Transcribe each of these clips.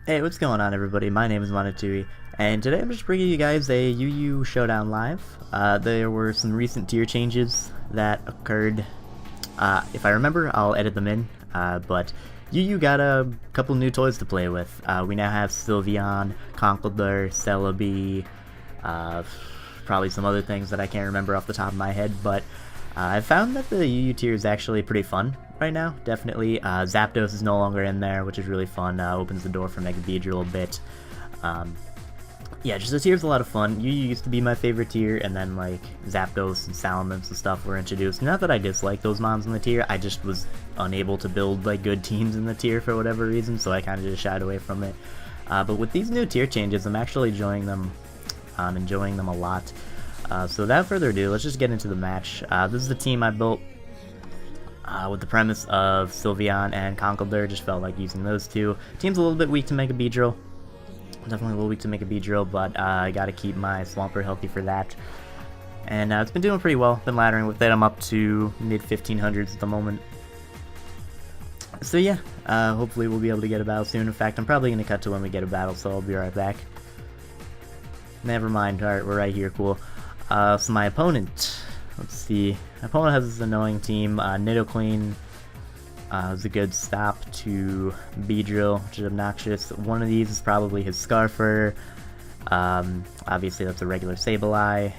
Hey, what's going on, everybody? My name is Monotooi, and today I'm just bringing you guys a UU Showdown live. There were some recent tier changes that occurred. If I remember, I'll edit them in, but UU got a couple new toys to play with. We now have Sylveon, Conkeldurr, Celebi, probably some other things that I can't remember off the top of my head, but I found that the UU tier is actually pretty fun right now, definitely. Zapdos is no longer in there, which is really fun. Opens the door for Mega Beedrill a bit. Yeah, just the tier's a lot of fun. UU used to be my favorite tier, and then like Zapdos and Salamence and stuff were introduced. Not that I dislike those mons in the tier, I just was unable to build like good teams in the tier for whatever reason, so I kind of just shied away from it. But with these new tier changes, I'm actually enjoying them. Enjoying them a lot. So without further ado, let's just get into the match. This is the team I built with the premise of Sylveon and Conkeldurr. Just felt like using those two. Team's a little bit weak to Mega Beedrill. Definitely a little weak to Mega Beedrill, but I gotta keep my Swampert healthy for that. And it's been doing pretty well. Been laddering with it. I'm up to mid 1500s at the moment. So yeah, hopefully we'll be able to get a battle soon. In fact, I'm probably gonna cut to when we get a battle, so I'll be right back. Never mind. Alright, we're right here. Cool. So my opponent, let's see. My opponent has this annoying team. Nidoqueen is a good stop to Beedrill, which is obnoxious. One of these is probably his Scarfer. Obviously that's a regular Sableye,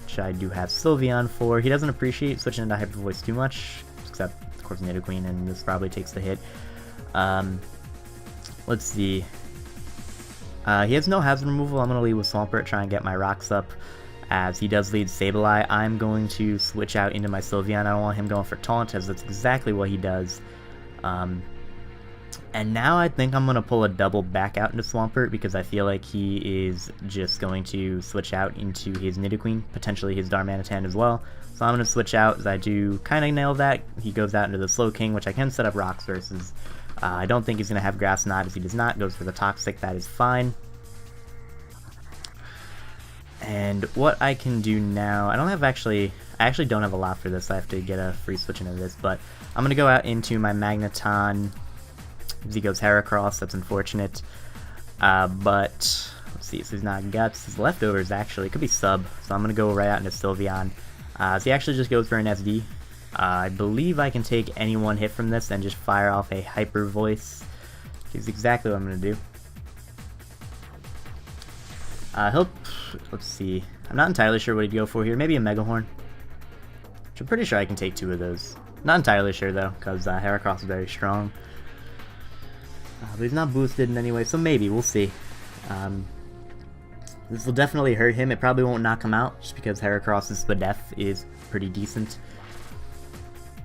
which I do have Sylveon for. He doesn't appreciate switching into Hyper Voice too much, except of course Nidoqueen, and this probably takes the hit. Let's see. He has no hazard removal. I'm going to lead with Swampert, try and get my rocks up. As he does lead Sableye, I'm going to switch out into my Sylveon. I don't want him going for Taunt, as that's exactly what he does. And now I think I'm going to pull a double back out into Swampert, because I feel like he is just going to switch out into his Nidoqueen, potentially his Darmanitan as well. So I'm going to switch out, as I do kind of nail that. He goes out into the Slowking, which I can set up Rocks versus. I don't think he's going to have Grass Knot. If he does not, goes for the Toxic. That is fine. And what I can do now, I actually don't have a lot for this. I have to get a free switch into this, but I'm going to go out into my Magneton. He goes Heracross, that's unfortunate. But, let's see, so he's not Guts. His leftovers, actually, could be Sub, so I'm going to go right out into Sylveon. So he actually just goes for an SD. I believe I can take any one hit from this and just fire off a Hyper Voice, which is exactly what I'm going to do. Let's see, I'm not entirely sure what he'd go for here. Maybe a Mega Horn, which I'm pretty sure I can take two of those. Not entirely sure though, because Heracross is very strong. But he's not boosted in any way, so maybe, we'll see. This will definitely hurt him. It probably won't knock him out, just because Heracross's Spadef is pretty decent.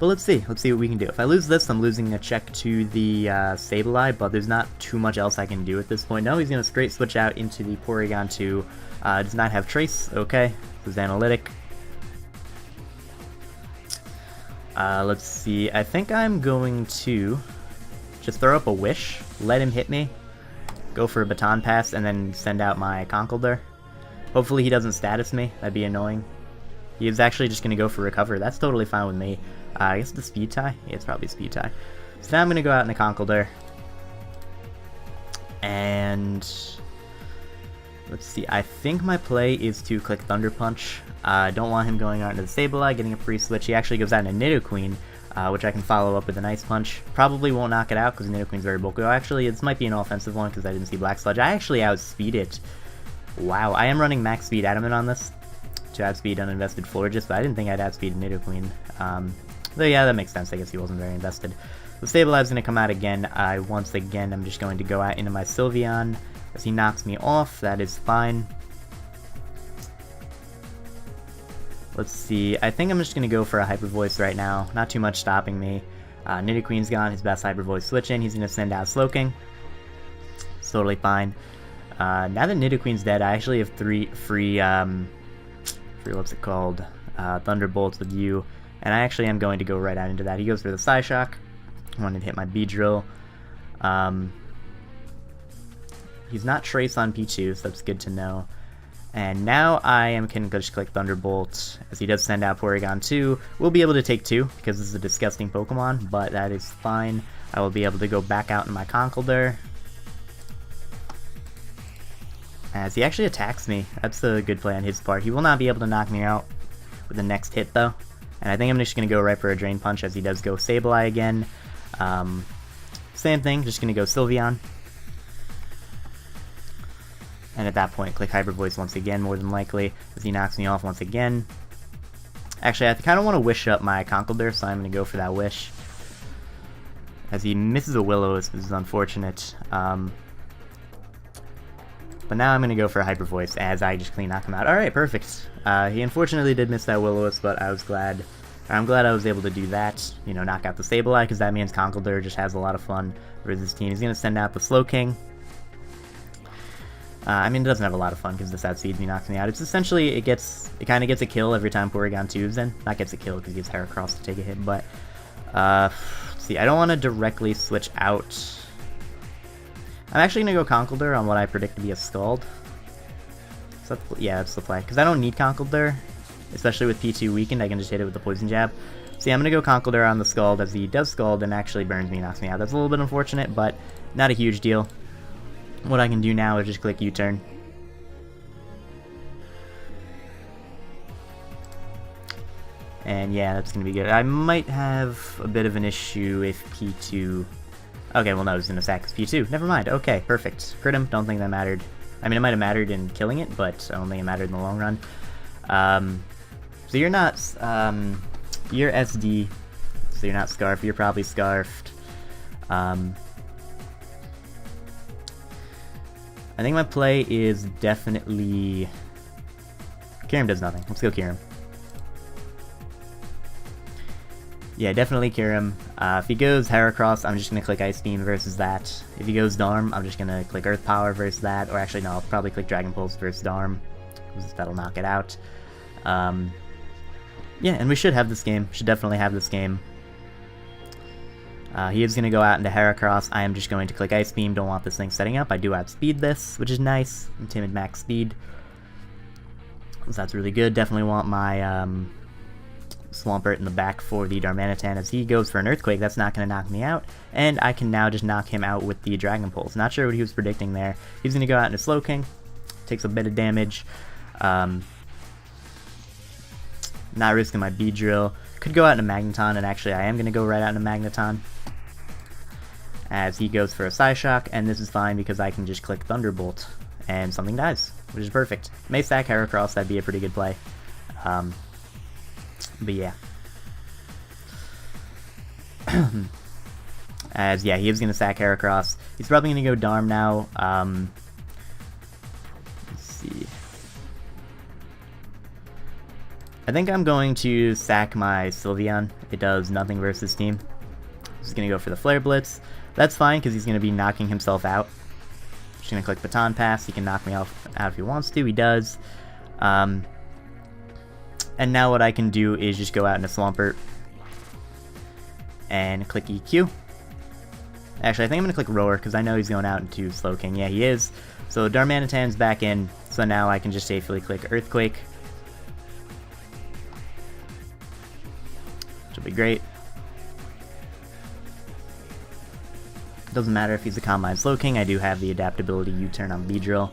But let's see what we can do. If I lose this, I'm losing a check to the Sableye, but there's not too much else I can do at this point. No, he's going to straight switch out into the Porygon 2. Does not have Trace, okay. This is Analytic. Let's see, I think I'm going to just throw up a Wish, let him hit me, go for a Baton Pass, and then send out my Conkeldurr. Hopefully he doesn't status me, that'd be annoying. He is actually just going to go for Recover, that's totally fine with me. I guess the Speed Tie? Yeah, it's probably Speed Tie. So now I'm going to go out in the Conkeldurr. And let's see, I think my play is to click Thunder Punch. I don't want him going out into the Sableye, getting a free switch. He actually goes out into Nidoqueen, which I can follow up with an Ice Punch. Probably won't knock it out because Nidoqueen's very bulky. Actually, this might be an offensive one because I didn't see Black Sludge. I actually outspeed it. Wow, I am running max speed Adamant on this to outspeed uninvested Florges, but I didn't think I'd outspeed Nidoqueen. So yeah, that makes sense. I guess he wasn't very invested. The Sableye's going to come out again. Once again, I'm just going to go out into my Sylveon as he knocks me off. That is fine. Let's see. I think I'm just going to go for a Hyper Voice right now. Not too much stopping me. Nidoqueen's gone. His best Hyper Voice switch in. He's going to send out Slowking. It's totally fine. Now that Nidoqueen's dead, I actually have three free what's it called? Thunderbolts with you. And I actually am going to go right out into that. He goes for the Psyshock. I wanted to hit my Beedrill. He's not Trace on Pichu, so that's good to know. And now I can just click Thunderbolt, as he does send out Porygon 2. We'll be able to take two, because this is a disgusting Pokemon, but that is fine. I will be able to go back out in my Conkeldurr. as he actually attacks me. That's a good play on his part. He will not be able to knock me out with the next hit, though. And I think I'm just going to go right for a Drain Punch, as he does go Sableye again. Same thing, just going to go Sylveon. And at that point, click Hyper Voice once again, more than likely, as he knocks me off once again. Actually, I kind of want to wish up my Conkeldurr, so I'm going to go for that wish. As he misses a Will-O-Wisp, this is unfortunate. But now I'm going to go for a Hyper Voice, as I just clean knock him out. Alright, perfect. He unfortunately did miss that Will-O-Wisp, but I'm glad I was able to do that. You know, knock out the Sableye, because that means Conkeldurr just has a lot of fun for this team. He's going to send out the Slowking. I mean, it doesn't have a lot of fun because this outspeeds me, knocks me out. It's essentially, it kind of gets a kill every time Porygon 2's in. Not gets a kill because he gets Heracross to take a hit, but, let's see, I don't want to directly switch out. I'm actually going to go Conkeldurr on what I predict to be a Scald. So yeah, that's the play. Because I don't need Conkeldurr, especially with P2 weakened, I can just hit it with the Poison Jab. So yeah, I'm going to go Conkeldurr on the Scald, as he does Scald and actually burns me, knocks me out. That's a little bit unfortunate, but not a huge deal. What I can do now is just click U-turn. And yeah, that's going to be good. I might have a bit of an issue if P2... Okay, well no, it's going to sack his P2. Never mind. Okay, perfect. Crit him. Don't think that mattered. I mean, it might have mattered in killing it, but I don't think it mattered in the long run. So you're not... you're SD, so you're not Scarf. You're probably Scarfed. I think my play is definitely... Kyurem does nothing. Let's go Kyurem. Yeah, definitely Kyurem. If he goes Heracross, I'm just going to click Ice Beam versus that. If he goes Darm, I'm just going to click Earth Power versus that. Or actually, no, I'll probably click Dragon Pulse versus Darm, because that'll knock it out. Yeah, and we should have this game. Should definitely have this game. He is going to go out into Heracross. I am just going to click Ice Beam. Don't want this thing setting up. I do outspeed this, which is nice. I'm timid max speed. So that's really good. Definitely want my Swampert in the back for the Darmanitan. As he goes for an Earthquake, that's not going to knock me out. And I can now just knock him out with the Dragon Pulse. Not sure what he was predicting there. He's going to go out into Slowking. Takes a bit of damage. Not risking my Beedrill. Could go out into Magneton, and actually I am going to go right out into Magneton. As he goes for a Psyshock, and this is fine because I can just click Thunderbolt, and something dies, which is perfect. May stack Heracross, that'd be a pretty good play. But yeah. As, yeah, he is going to sack Heracross. He's probably going to go Darm now. Let's see. I think I'm going to sack my Sylveon. It does nothing versus team. He's going to go for the Flare Blitz. That's fine, because he's going to be knocking himself out. Just going to click Baton Pass. He can knock me out if he wants to. He does. And now what I can do is just go out into Swampert and click EQ. Actually, I think I'm going to click Roar, because I know he's going out into Slowking. Yeah, he is. So Darmanitan's back in, so now I can just safely click Earthquake. Which will be great. Doesn't matter if he's a Combine Slowking, I do have the adaptability U-turn on Beedrill.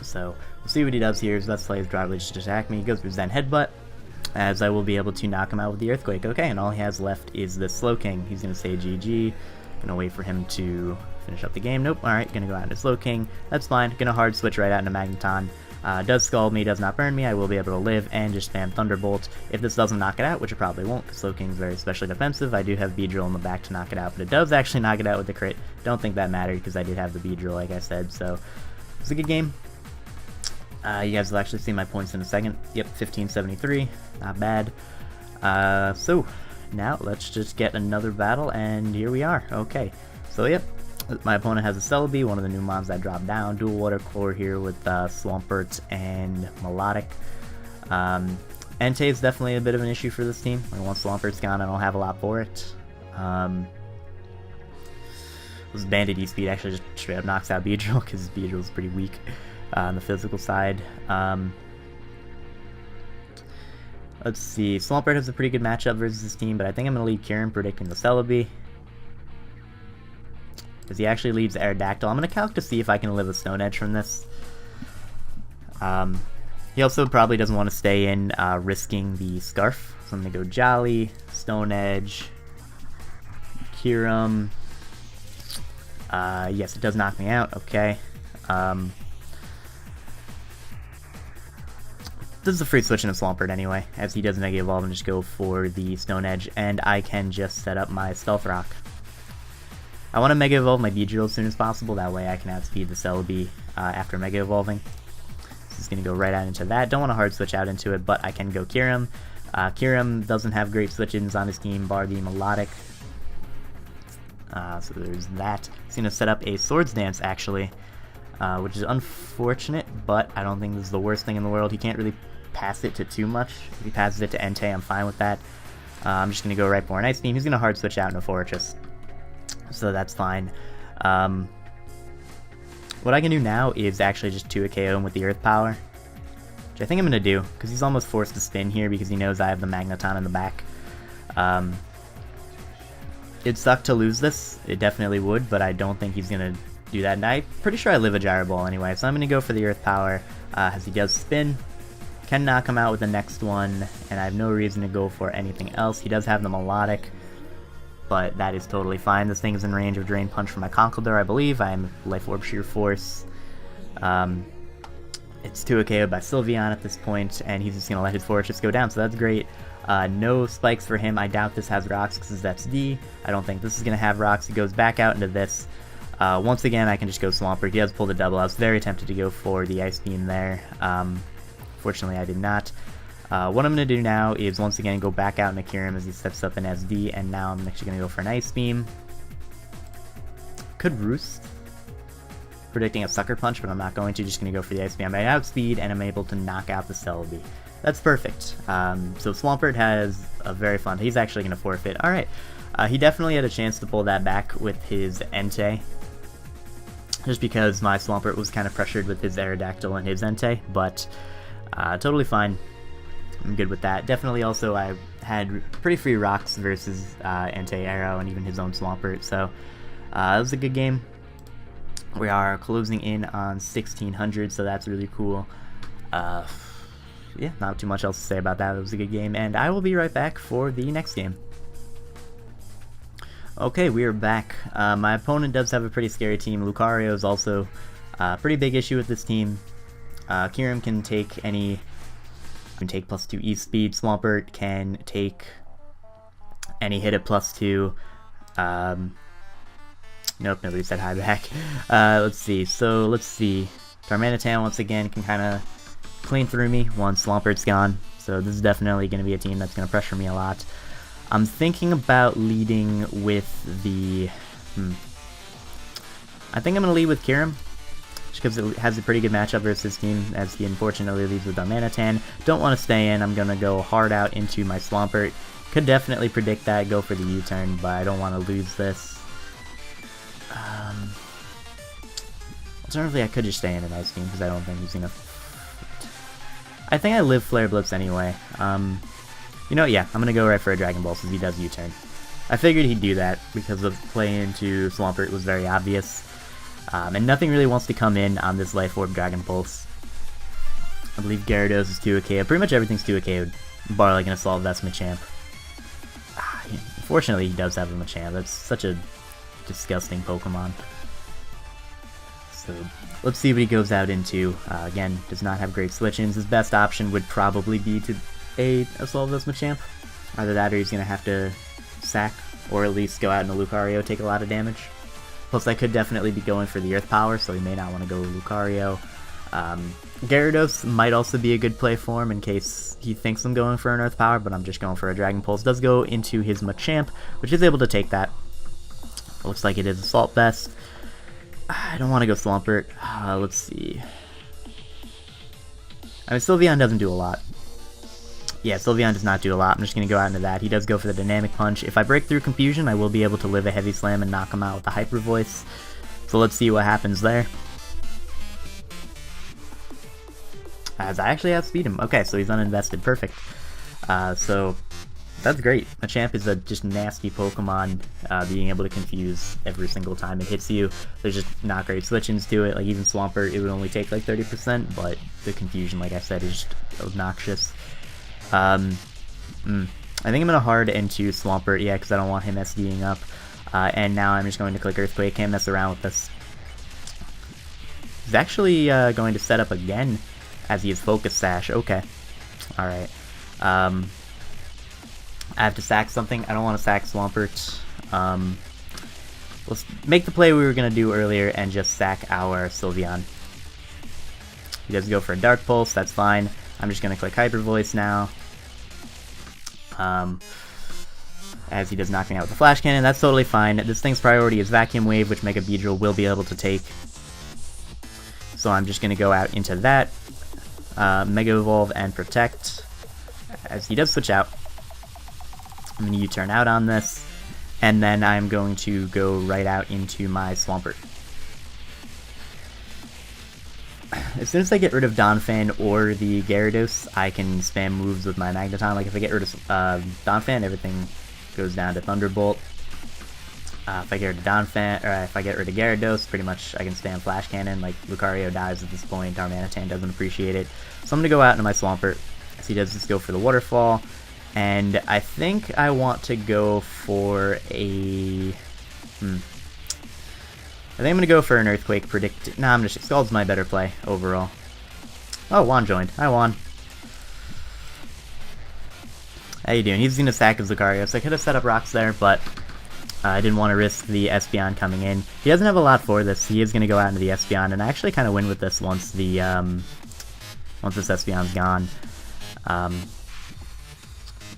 So, we'll see what he does here. So that's Slave's Drive to attack me. He goes for Zen Headbutt, as I will be able to knock him out with the Earthquake. Okay, and all he has left is the Slowking. He's going to say GG. Gonna wait for him to finish up the game. Nope, alright, gonna go out into Slowking. That's fine. Gonna hard switch right out into Magneton. Does scald me, does not burn me, I will be able to live, and just spam Thunderbolt. If this doesn't knock it out, which it probably won't, because Slowking's very especially defensive, I do have Beedrill in the back to knock it out, but it does actually knock it out with the crit. Don't think that mattered, because I did have the Beedrill, like I said, so it's a good game. You guys will actually see my points in a second. Yep, 1573, not bad. So, now let's just get another battle, and here we are. Okay, so yep. My opponent has a Celebi, one of the new mons that dropped down. Dual Water Core here with Swampert and Melodic. Entei is definitely a bit of an issue for this team. Like, once Swampert's gone, I don't have a lot for it. This Bandit E-Speed actually just straight up knocks out Beedrill, because Beedrill is pretty weak on the physical side. Let's see. Swampert has a pretty good matchup versus this team, but I think I'm going to lead Kyurem, predicting the Celebi. because he actually leaves Aerodactyl. I'm going to calc to see if I can live a Stone Edge from this. He also probably doesn't want to stay in, risking the Scarf. So I'm going to go Jolly, Stone Edge, Kyurem. Yes, it does knock me out. Okay. This is a free switch in a Swampert anyway, as he does Mega Evolve and just go for the Stone Edge, and I can just set up my Stealth Rock. I want to Mega Evolve my Beedrill as soon as possible, that way I can outspeed the Celebi after Mega Evolving. This is going to go right out into that. Don't want to hard switch out into it, but I can go Kyurem. Kyurem doesn't have great switch-ins on his team, bar the Melodic. So there's that. He's going to set up a Swords Dance, actually, which is unfortunate, but I don't think this is the worst thing in the world. He can't really pass it to too much. If he passes it to Entei, I'm fine with that. I'm just going to go right for an Ice Beam. He's going to hard switch out into Fortress, so that's fine. What I can do now is actually just 2 KO him with the Earth Power, which I think I'm going to do, because he's almost forced to spin here because he knows I have the Magneton in the back. It'd suck to lose this, it definitely would, but I don't think he's going to do that, and I'm pretty sure I live a Gyro Ball anyway, so I'm going to go for the Earth Power, as he does spin. Can knock him out with the next one, and I have no reason to go for anything else. He does have the Melodic, but that is totally fine. This thing is in range of Drain Punch from my Conkeldurr, I believe. I am Life Orb Sheer Force. It's 2 KO'd by Sylveon at this point, and he's just going to let his Fortress go down, so that's great. No spikes for him. I doubt this has rocks because that's D. I don't think this is going to have rocks. He goes back out into this. Once again, I can just go Swampert. He does pull the double. I was very tempted to go for the Ice Beam there. Fortunately, I did not. What I'm going to do now is once again go back out into Kyurem as he steps up in SD, and now I'm actually going to go for an Ice Beam. Could Roost, predicting a Sucker Punch, but I'm not going to. Just going to go for the Ice Beam. I outspeed, and I'm able to knock out the Celebi. That's perfect. So Swampert has a very fun... He's actually going to forfeit. Alright. He definitely had a chance to pull that back with his Entei, just because my Swampert was kind of pressured with his Aerodactyl and his Entei, but totally fine. I'm good with that. Definitely also I had pretty free rocks versus Entei Arrow and even his own Swampert, so it was a good game. We are closing in on 1600, so that's really cool. Yeah, not too much else to say about that. It was a good game, and I will be right back for the next game. Okay, we are back. My opponent does have a pretty scary team. Lucario is also a pretty big issue with this team. Kyurem can take any... can take +2 E-Speed. Swampert can take any hit at +2. Nope, nobody said hi back. Let's see. So, let's see. Darmanitan, once again, can kind of clean through me once Swampert's gone. So this is definitely going to be a team that's going to pressure me a lot. I'm thinking about leading with the... I think I'm going to lead with Kyurem, just because it has a pretty good matchup versus his team, as he unfortunately leads with Darmanitan. Don't want to stay in. I'm going to go hard out into my Swampert. Could definitely predict that, go for the U-turn, but I don't want to lose this. Alternatively, I could just stay in an Ice Beam, because I don't think he's going to... I think I live Flare Blitz anyway. You know, yeah, I'm going to go right for a Dragon Ball since he does U-turn. I figured he'd do that because the play into Swampert was very obvious. And nothing really wants to come in on this Life Orb Dragon Pulse. I believe Gyarados is 2 KO. Pretty much everything's 2 KO, bar like an Assault Vest Machamp. Unfortunately, he does have a Machamp. That's such a disgusting Pokemon. So, let's see what he goes out into. Again, does not have great switch-ins. His best option would probably be to Assault Vest Machamp. Either that or he's going to have to sack, or at least go out in a Lucario, take a lot of damage. Plus, I could definitely be going for the Earth Power, so he may not want to go Lucario. Gyarados might also be a good play for him in case he thinks I'm going for an Earth Power, but I'm just going for a Dragon Pulse. Does go into his Machamp, which is able to take that. Looks like it is Assault Vest. I don't want to go Swampert. Let's see. I mean, Sylveon doesn't do a lot. Yeah, Sylveon does not do a lot. I'm just going to go out into that. He does go for the Dynamic Punch. If I break through Confusion, I will be able to live a Heavy Slam and knock him out with the Hyper Voice. So let's see what happens there. As I actually outspeed him. Okay, so he's uninvested. Perfect. So That's great. Machamp is a just nasty Pokemon, being able to confuse every single time it hits you. There's just not great switch-ins to it. Like, even Swampert, it would only take like 30%, but the confusion, like I said, is just obnoxious. I think I'm going to hard into Swampert, yeah, because I don't want him SDing up. And now I'm just going to click Earthquake. Can't mess around with this. He's actually going to set up again as he has Focus Sash. Okay. Alright. I have to sack something. I don't want to sack Swampert. Let's make the play we were going to do earlier and just sack our Sylveon. He does go for a Dark Pulse. That's fine. I'm just going to click Hyper Voice now. As he does knock me out with the Flash Cannon. That's totally fine. This thing's priority is Vacuum Wave, which Mega Beedrill will be able to take. So I'm just going to go out into that. Mega Evolve and Protect. As he does switch out. I'm going to U-turn out on this. And then I'm going to go right out into my Swampert. As soon as I get rid of Donphan or the Gyarados, I can spam moves with my Magneton. Like, if I get rid of Donphan, everything goes down to Thunderbolt. If I get rid of Donphan, or if I get rid of Gyarados, pretty much I can spam Flash Cannon. Like, Lucario dies at this point, Darmanitan doesn't appreciate it. So I'm going to go out into my Swampert, as he does just go for the Waterfall. And I think I want to go for a... I think I'm going to go for an Earthquake predict... Nah, I'm just... Scald's my better play, overall. Oh, Juan joined. Hi, Juan. How you doing? He's going to sack his Lucario, so I could have set up rocks there, but I didn't want to risk the Espeon coming in. He doesn't have a lot for this. He is going to go out into the Espeon, and I actually kind of win with this once the once this Espeon's gone.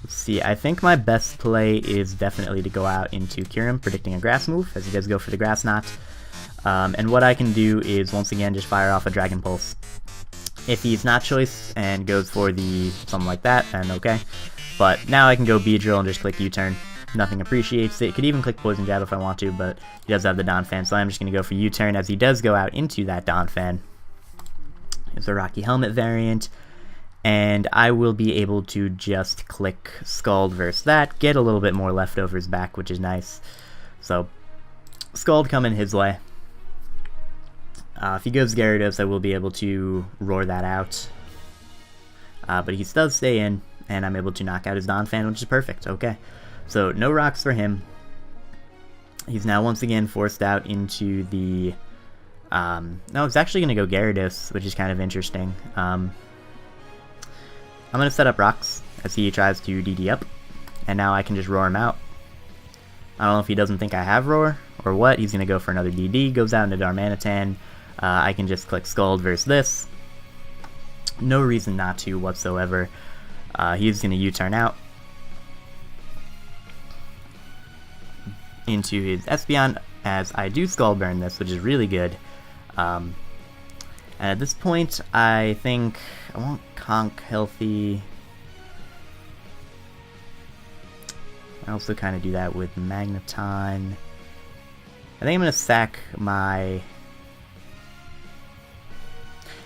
Let's see. I think my best play is definitely to go out into Kyurem, predicting a Grass move, as he does go for the Grass Knot. And what I can do is, once again, just fire off a Dragon Pulse. If he's not choice and goes for the something like that, then okay. But now I can go Beedrill and just click U-turn. Nothing appreciates it. Could even click Poison Jab if I want to, but he does have the Donphan, so I'm just going to go for U-turn as he does go out into that Donphan. It's a Rocky Helmet variant, and I will be able to just click Scald versus that, get a little bit more leftovers back, which is nice. So, Scald coming his way. If he goes Gyarados, I will be able to roar that out. But he does stay in, and I'm able to knock out his Donphan, which is perfect. Okay. So, no rocks for him. He's now once again forced out into the... no, it's actually going to go Gyarados, which is kind of interesting. I'm going to set up rocks as he tries to DD up, and now I can just roar him out. I don't know if he doesn't think I have roar or what. He's going to go for another DD, goes out into Darmanitan. I can just click Scald versus this. No reason not to whatsoever. He's going to U-turn out into his Espeon as I do Scald Burn this, which is really good. And at this point, I think I want Conk healthy. I also kind of do that with Magneton. I think I'm going to sack my...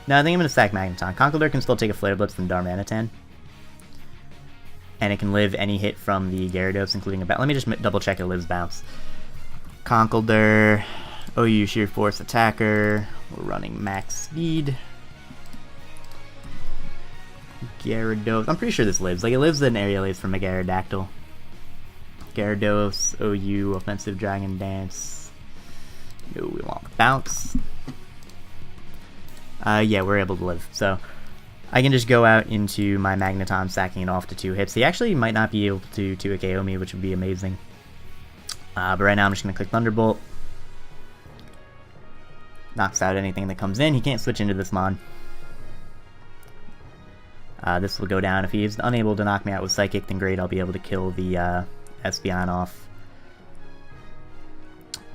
No, I think I'm going to sack Magneton. Conkeldurr can still take a Flare Blitz from Darmanitan. And it can live any hit from the Gyarados, including a bounce. Let me just double check it lives bounce. Conkeldurr, OU Sheer Force Attacker. We're running max speed. Gyarados. I'm pretty sure this lives. Like, it lives in Aerial from a Gyarados. Gyarados, OU, Offensive Dragon Dance. No, we want bounce. Yeah, we're able to live. So, I can just go out into my Magneton, sacking it off to 2 hits. He actually might not be able to 2 KO me, which would be amazing. But right now I'm just going to click Thunderbolt. Knocks out anything that comes in. He can't switch into this Mon. This will go down. If he is unable to knock me out with Psychic, then great, I'll be able to kill the Espeon off.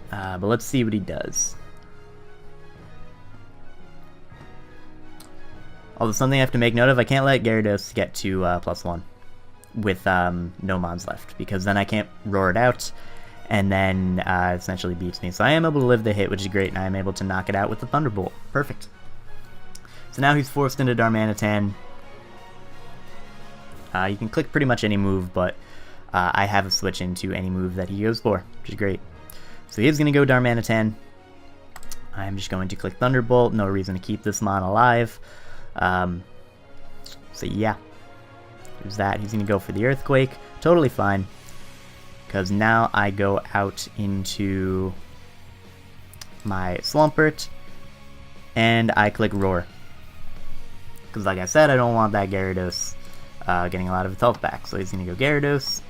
But let's see what he does. Although something I have to make note of, I can't let Gyarados get to +1 with no Mons left, because then I can't roar it out, and then it essentially beats me. So I am able to live the hit, which is great, and I am able to knock it out with the Thunderbolt. Perfect. So now he's forced into Darmanitan. You can click pretty much any move, but I have a switch into any move that he goes for, which is great. So he is going to go Darmanitan. I'm just going to click Thunderbolt. No reason to keep this mon alive. So yeah, there's that. He's going to go for the Earthquake. Totally fine. Because now I go out into my Swampert. And I click Roar. Because like I said, I don't want that Gyarados getting a lot of its health back. So he's going to go Gyarados.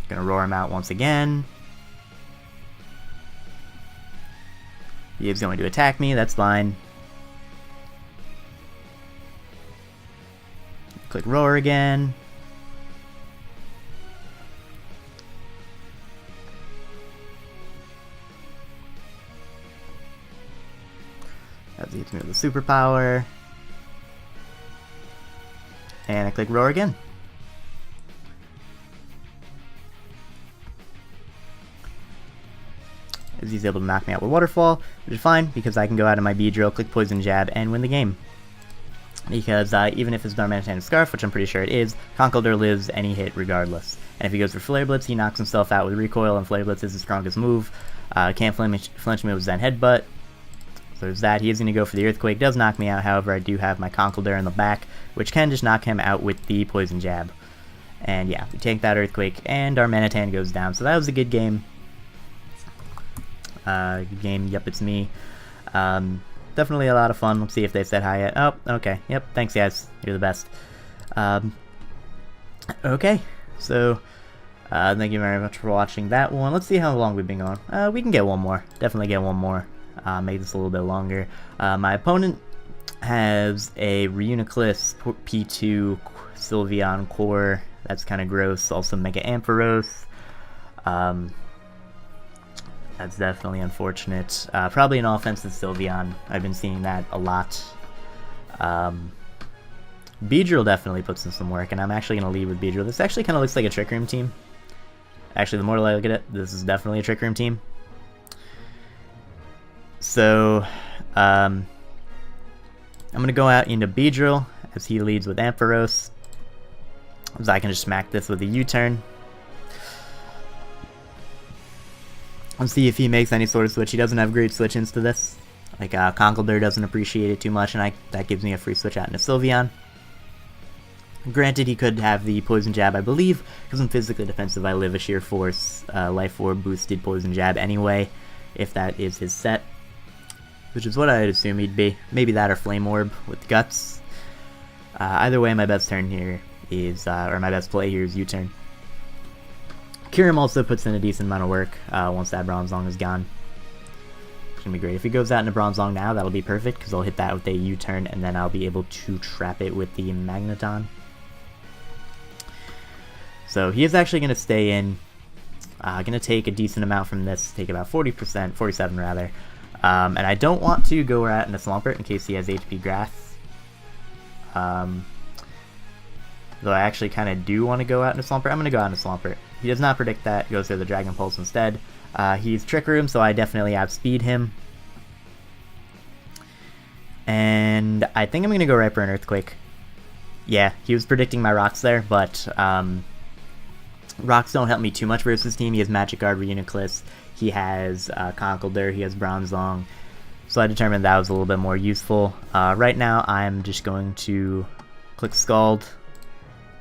Going to roar him out once again. He is going to attack me, that's fine. Click Roar again. That leads me to the superpower. And I click Roar again. As he's able to knock me out with Waterfall, which is fine because I can go out of my Beedrill, click Poison Jab, and win the game. Because even if it's Darmanitan Scarf, which I'm pretty sure it is, Conkeldurr lives any hit regardless. And if he goes for Flare Blitz, he knocks himself out with Recoil, and Flare Blitz is his strongest move. Can't flinch me with Zen Headbutt. So there's that. He is going to go for the Earthquake, does knock me out, however I do have my Conkeldurr in the back, which can just knock him out with the Poison Jab. And yeah, we take that Earthquake, and Darmanitan goes down. So that was a good game. Good game, yep, it's me. Definitely a lot of fun. Let's see if they said hi yet. Oh, okay, yep, thanks guys, you're the best. Okay, so thank you very much for watching that one. Let's see how long we've been going. We can get one more, definitely get one more. Make this a little bit longer. My opponent has a Reuniclus P2 Sylveon Core. That's kind of gross. Also Mega Ampharos. That's definitely unfortunate. Probably an offensive Sylveon. I've been seeing that a lot. Beedrill definitely puts in some work, and I'm actually going to lead with Beedrill. This actually kind of looks like a Trick Room team. Actually, the more I look at it, this is definitely a Trick Room team. So, I'm going to go out into Beedrill as he leads with Ampharos. So I can just smack this with a U-turn. Let's see if he makes any sort of switch. He doesn't have great switch-ins to this. Like, Conkeldurr doesn't appreciate it too much, and that gives me a free switch out into Sylveon. Granted, he could have the Poison Jab, I believe, because I'm physically defensive. I live a Sheer Force, Life Orb boosted Poison Jab anyway, if that is his set. Which is what I'd assume he'd be. Maybe that or Flame Orb with Guts. Either way, my best turn here is, or my best play here is U-turn. Kyurem also puts in a decent amount of work once that Bronzong is gone. It's going to be great. If he goes out into Bronzong now, that'll be perfect, because I'll hit that with a U-turn, and then I'll be able to trap it with the Magneton. So he is actually going to stay in. Going to take a decent amount from this, take about 40%, 47 rather. And I don't want to go out into Swampert in case he has HP Grass. Though I actually kind of do want to go out into Swampert. I'm going to go out into Swampert. He does not predict that, goes for the Dragon Pulse instead. He's Trick Room, so I definitely outspeed him. And I think I'm going to go right for an Earthquake. Yeah, he was predicting my rocks there, but rocks don't help me too much versus team. He has Magic Guard, Reuniclus, he has Conkeldurr, he has Bronzong. So I determined that was a little bit more useful. Right now, I'm just going to click Scald,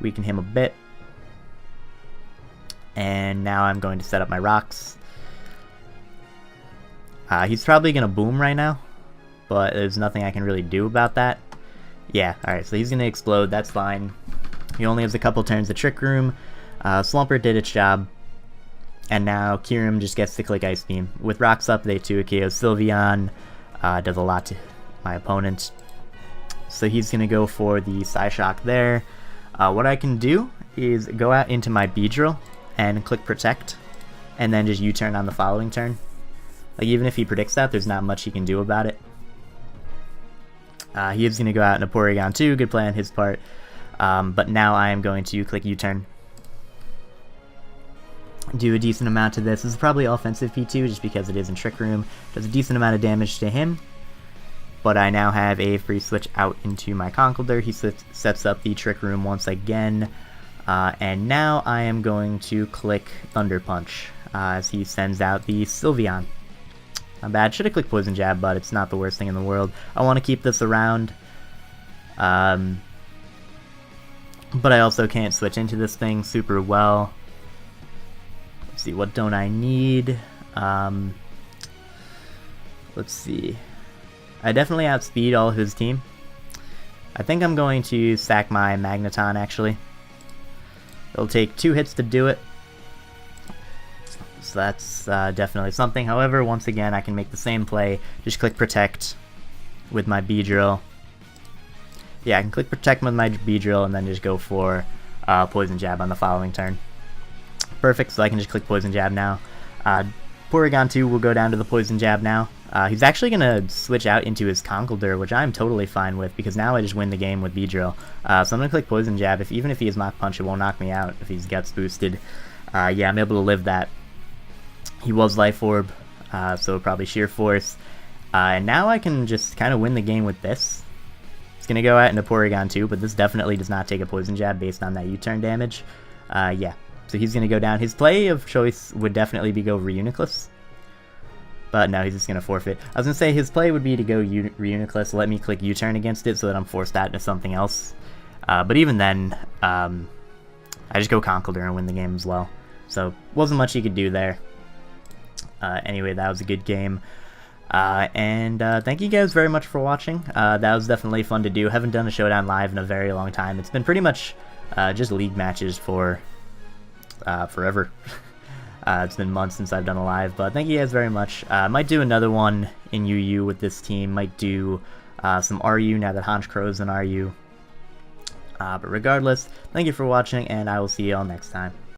weaken him a bit. And now I'm going to set up my rocks. He's probably going to boom right now, but there's nothing I can really do about that. Yeah, alright, so he's going to explode, that's fine. He only has a couple turns of Trick Room. Swampert did its job. And now Kyurem just gets to click Ice Beam. With rocks up, they 2-KO Sylveon. Does a lot to my opponent. So he's going to go for the Psyshock there. What I can do is go out into my Beedrill and click Protect, and then just U-turn on the following turn. Like, even if he predicts that, there's not much he can do about it. He is going to go out into Porygon 2, good play on his part. But now I am going to click U-turn. Do a decent amount to this. This is probably offensive P2 just because it is in Trick Room. Does a decent amount of damage to him. But I now have a free switch out into my Conkeldurr. He sets up the Trick Room once again. And now I am going to click Thunder Punch as he sends out the Sylveon. Not bad. Should have clicked Poison Jab, but it's not the worst thing in the world. I want to keep this around. But I also can't switch into this thing super well. Let's see, what don't I need? Let's see. I definitely outspeed all of his team. I think I'm going to sack my Magneton, actually. It'll take 2 hits to do it. So that's definitely something. However, once again, I can make the same play. Just click Protect with my B-Drill. Yeah, I can click Protect with my B-Drill and then just go for Poison Jab on the following turn. Perfect, so I can just click Poison Jab now. Porygon 2 will go down to the Poison Jab now. He's actually going to switch out into his Conkeldurr, which I'm totally fine with, because now I just win the game with B-Drill. So I'm going to click Poison Jab. Even if he has Mach Punch, it won't knock me out if he's Guts boosted. Yeah, I'm able to live that. He was Life Orb, so probably Sheer Force. And now I can just kind of win the game with this. It's going to go out into Porygon 2, but this definitely does not take a Poison Jab based on that U-turn damage. Yeah, so he's going to go down. His play of choice would definitely be go Reuniclus. But no, he's just going to forfeit. I was going to say his play would be to go Reuniclus, let me click U-turn against it so that I'm forced out into something else. But even then, I just go Conkeldurr and win the game as well. So wasn't much he could do there. Anyway, that was a good game. And thank you guys very much for watching. That was definitely fun to do. Haven't done a Showdown live in a very long time. It's been pretty much just league matches for forever. It's been months since I've done a live, but thank you guys very much. Might do another one in UU with this team. Might do some RU now that Honchkro's in RU. But regardless, thank you for watching, and I will see you all next time.